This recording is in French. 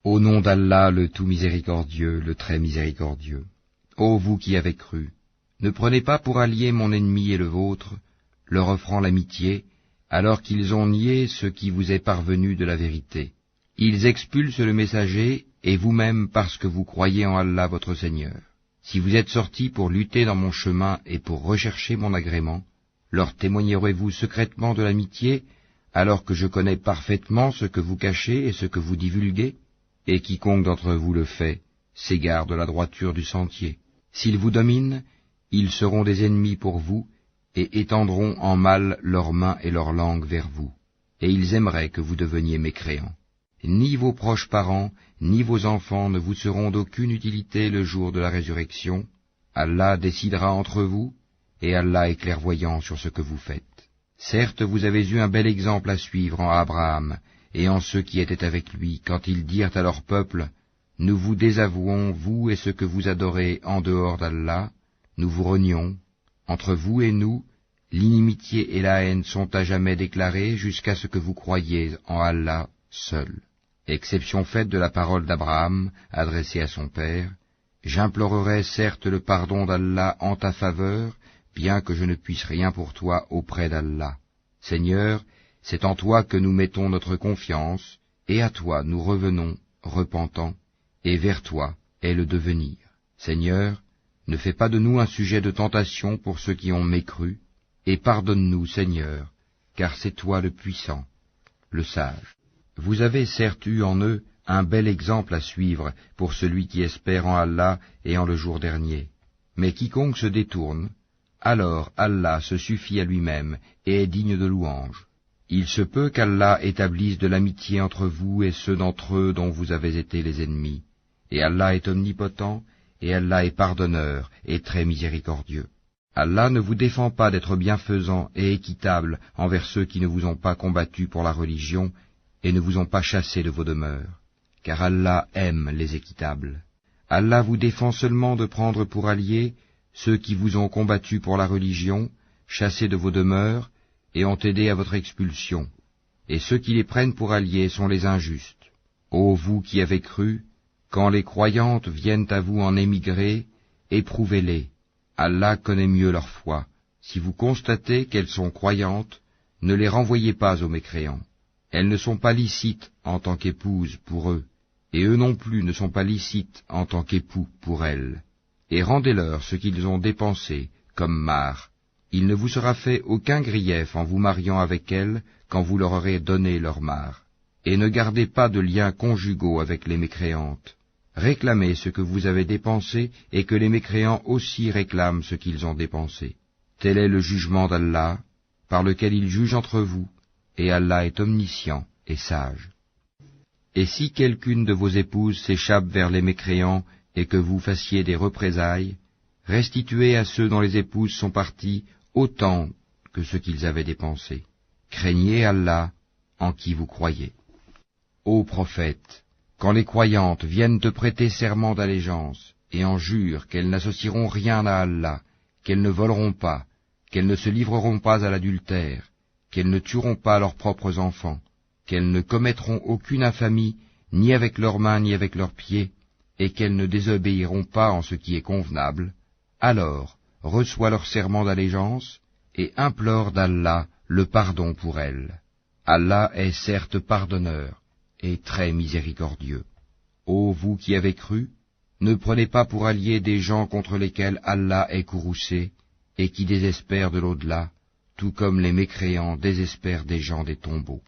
Au nom d'Allah, le tout miséricordieux, le très miséricordieux. Ô vous qui avez cru, ne prenez pas pour allié mon ennemi et le vôtre, leur offrant l'amitié, alors qu'ils ont nié ce qui vous est parvenu de la vérité. Ils expulsent le messager, et vous-même parce que vous croyez en Allah votre Seigneur. Si vous êtes sortis pour lutter dans mon chemin et pour rechercher mon agrément, leur témoignerez-vous secrètement de l'amitié, alors que je connais parfaitement ce que vous cachez et ce que vous divulguez? Et quiconque d'entre vous le fait, s'égare de la droiture du sentier. S'ils vous dominent, ils seront des ennemis pour vous, et étendront en mal leurs mains et leurs langues vers vous, et ils aimeraient que vous deveniez mécréants. Ni vos proches parents, ni vos enfants ne vous seront d'aucune utilité le jour de la résurrection. Allah décidera entre vous, et Allah est clairvoyant sur ce que vous faites. Certes, vous avez eu un bel exemple à suivre en Abraham, et en ceux qui étaient avec lui, quand ils dirent à leur peuple, « Nous vous désavouons, vous et ceux que vous adorez en dehors d'Allah, nous vous renions. Entre vous et nous, l'inimitié et la haine sont à jamais déclarées jusqu'à ce que vous croyiez en Allah seul. » Exception faite de la parole d'Abraham, adressée à son père, « J'implorerai certes le pardon d'Allah en ta faveur, bien que je ne puisse rien pour toi auprès d'Allah. Seigneur, c'est en toi que nous mettons notre confiance, et à toi nous revenons, repentants, et vers toi est le devenir. Seigneur, ne fais pas de nous un sujet de tentation pour ceux qui ont mécru, et pardonne-nous, Seigneur, car c'est toi le puissant, le sage. Vous avez certes eu en eux un bel exemple à suivre pour celui qui espère en Allah et en le jour dernier. Mais quiconque se détourne, alors Allah se suffit à lui-même et est digne de louange. Il se peut qu'Allah établisse de l'amitié entre vous et ceux d'entre eux dont vous avez été les ennemis. Et Allah est omnipotent, et Allah est pardonneur et très miséricordieux. Allah ne vous défend pas d'être bienfaisant et équitable envers ceux qui ne vous ont pas combattu pour la religion et ne vous ont pas chassé de vos demeures, car Allah aime les équitables. Allah vous défend seulement de prendre pour alliés ceux qui vous ont combattu pour la religion, chassés de vos demeures, et ont aidé à votre expulsion, et ceux qui les prennent pour alliés sont les injustes. Ô vous qui avez cru, quand les croyantes viennent à vous en émigrer, éprouvez-les. Allah connaît mieux leur foi. Si vous constatez qu'elles sont croyantes, ne les renvoyez pas aux mécréants. Elles ne sont pas licites en tant qu'épouses pour eux, et eux non plus ne sont pas licites en tant qu'époux pour elles. Et rendez-leur ce qu'ils ont dépensé comme marre. Il ne vous sera fait aucun grief en vous mariant avec elles quand vous leur aurez donné leur marre. Et ne gardez pas de liens conjugaux avec les mécréantes. Réclamez ce que vous avez dépensé et que les mécréants aussi réclament ce qu'ils ont dépensé. Tel est le jugement d'Allah, par lequel il juge entre vous, et Allah est omniscient et sage. Et si quelqu'une de vos épouses s'échappe vers les mécréants et que vous fassiez des représailles, restituez à ceux dont les épouses sont parties autant que ce qu'ils avaient dépensé. Craignez Allah en qui vous croyez. Ô prophète, quand les croyantes viennent te prêter serment d'allégeance et en jurent qu'elles n'associeront rien à Allah, qu'elles ne voleront pas, qu'elles ne se livreront pas à l'adultère, qu'elles ne tueront pas leurs propres enfants, qu'elles ne commettront aucune infamie ni avec leurs mains ni avec leurs pieds, et qu'elles ne désobéiront pas en ce qui est convenable, alors reçois leur serment d'allégeance et implore d'Allah le pardon pour elles. Allah est certes pardonneur et très miséricordieux. Ô vous qui avez cru, ne prenez pas pour alliés des gens contre lesquels Allah est courroucé et qui désespèrent de l'au-delà, tout comme les mécréants désespèrent des gens des tombeaux.